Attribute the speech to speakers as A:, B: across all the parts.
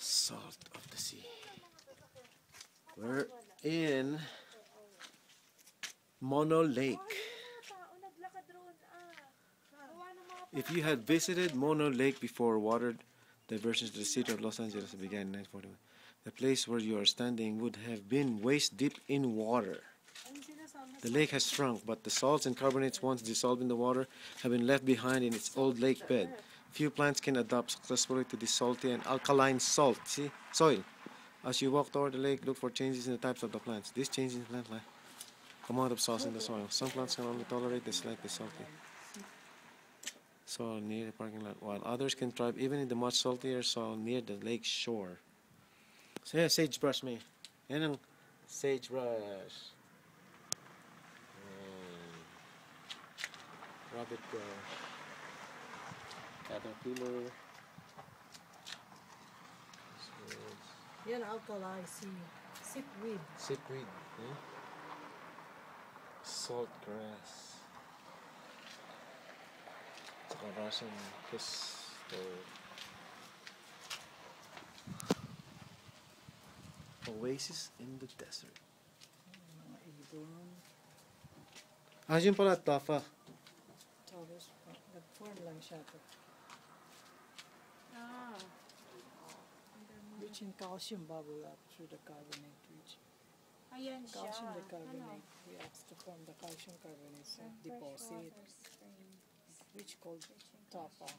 A: Salt of the sea. We're in Mono Lake. If you had visited Mono Lake before, water diversions to the city of Los Angeles began in 1941. The place where you are standing would have been waist deep in water. The lake has shrunk, but the salts and carbonates once dissolved in the water have been left behind in its old lake bed. Few plants can adapt successfully to this salty and alkaline soil. As you walk toward the lake, look for changes in the types of the plants. These changes in plant life come out of salts in the soil. Some plants can only tolerate the slightly salty soil near the parking lot, while others can thrive even in the much saltier soil near the lake shore. So yeah, sagebrush me. Yan ang sagebrush. Rabbit brush. Caterpillar.
B: Yan alkali, sipweed.
A: Sipweed. Eh? Salt grass. Saka Russian pistol. Oasis in the desert. Yun pala, tafa.
B: Tapos, nag-form lang siya to. Rich in calcium bubble up through the carbonate rich.
C: Ayan siya.
B: Calcium bicarbonate reacts to form the calcium carbonate deposit, which called tapa.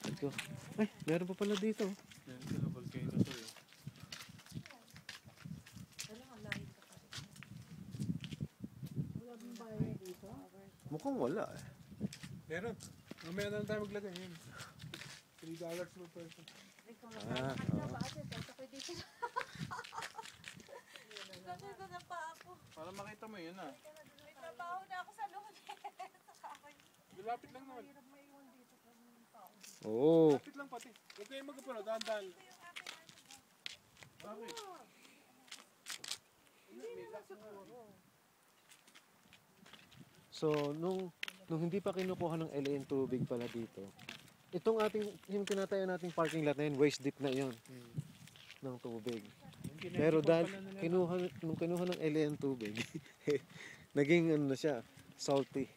A: Let's go. Ay, meron pa pala dito.
D: Yan sila, volcano to eh.
B: Wala bang bayan dito?
A: Mukhang wala eh.
D: Meron. Mamaya na lang tayo maglagay yun. $3 per person.
A: Ah, oo.
C: Ganda na pa ako.
D: Para makita mo yun ah.
C: May trabaho na ako sa Lunes.
D: Lapit lang naman.
A: Oo.
D: Lapit lang pati. Huwag kayo magkapuno, dahan-dahan. Bakit?
A: So, nung hindi pa kinukuha ng LA yung tubig pala dito, itong yung tinatayo nating parking lot na yun, waist deep na yun ng tubig. Pero dahil nung kinuha ng LA yung tubig, naging ano na siya, salty.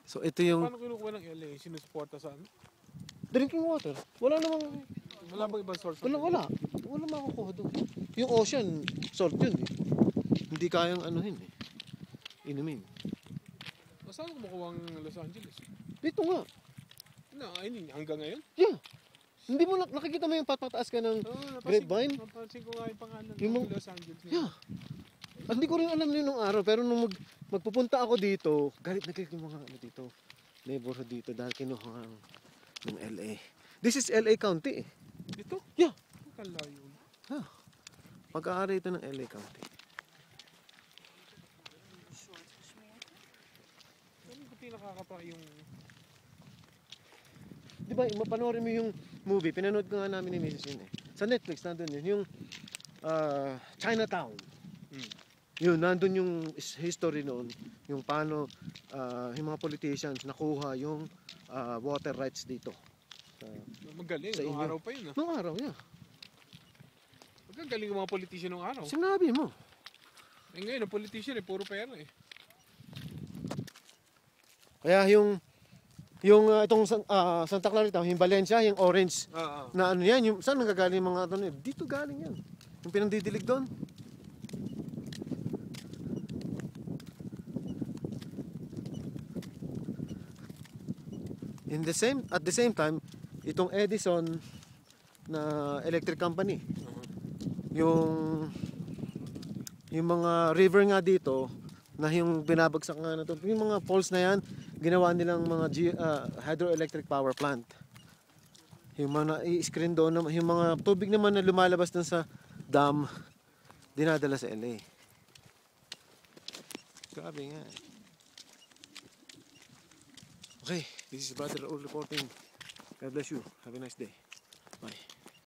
A: So, ito yung
D: Paano kinukuha ng LA? Sinusuporta saan?
A: drinking water. Wala namang,
D: Wala bang ibang source?
A: wala makukuha doon. Yung ocean, salt yun eh. Hindi kayang anuhin eh. Inumin.
D: Saan kumukuha ang Los Angeles?
A: Dito nga.
D: No, I mean, hanggang ngayon?
A: Yeah. Hindi mo nakikita mo yung patataas ka ng grapevine?
D: Napansin ko nga yung pangalan
A: Yung
D: ng Los Angeles.
A: Yeah. Hindi ko rin alam nung araw, pero nung magpupunta ako dito, galit yung mga ano dito, neighborhood dito dahil kinuha ng LA. This is LA County eh.
D: Dito?
A: Yeah.
D: Kalayo.
A: Ah. Pag-aari ito ng LA County.
D: Ano ba nakakapa yung...
A: Di ba, mapanoorin mo yung movie, pinanood ko nga namin ni Mrs. yun eh. Sa Netflix, nandun yun, yung Chinatown. Yun, nandun yung history noon, yung paano yung mga politicians nakuha yung water rights dito.
D: Magaling,
A: Sa
D: nung
A: inyo.
D: araw pa yun ah.
A: Nung araw, yeah.
D: Magagaling yung mga politician nung araw.
A: Sinabi mo.
D: Eh ngayon, ang politician eh, puro pera eh.
A: Kaya itong Santa Clarita, yung Valencia, yung orange na ano yan, yung, saan nagagaling yung mga ano, dito galing yan. Yung pinandidilig doon. At the same time, itong Edison na electric company, yung mga river nga dito na yung binabagsak nga na to, yung mga falls na yan, ginawa nilang mga hydroelectric power plant. Yung mga i-screen doon, yung mga tubig naman na lumalabas dun sa dam, dinadala sa LA. Grabe nga. Okay, this is Brother Raul reporting. God bless you. Have a nice day.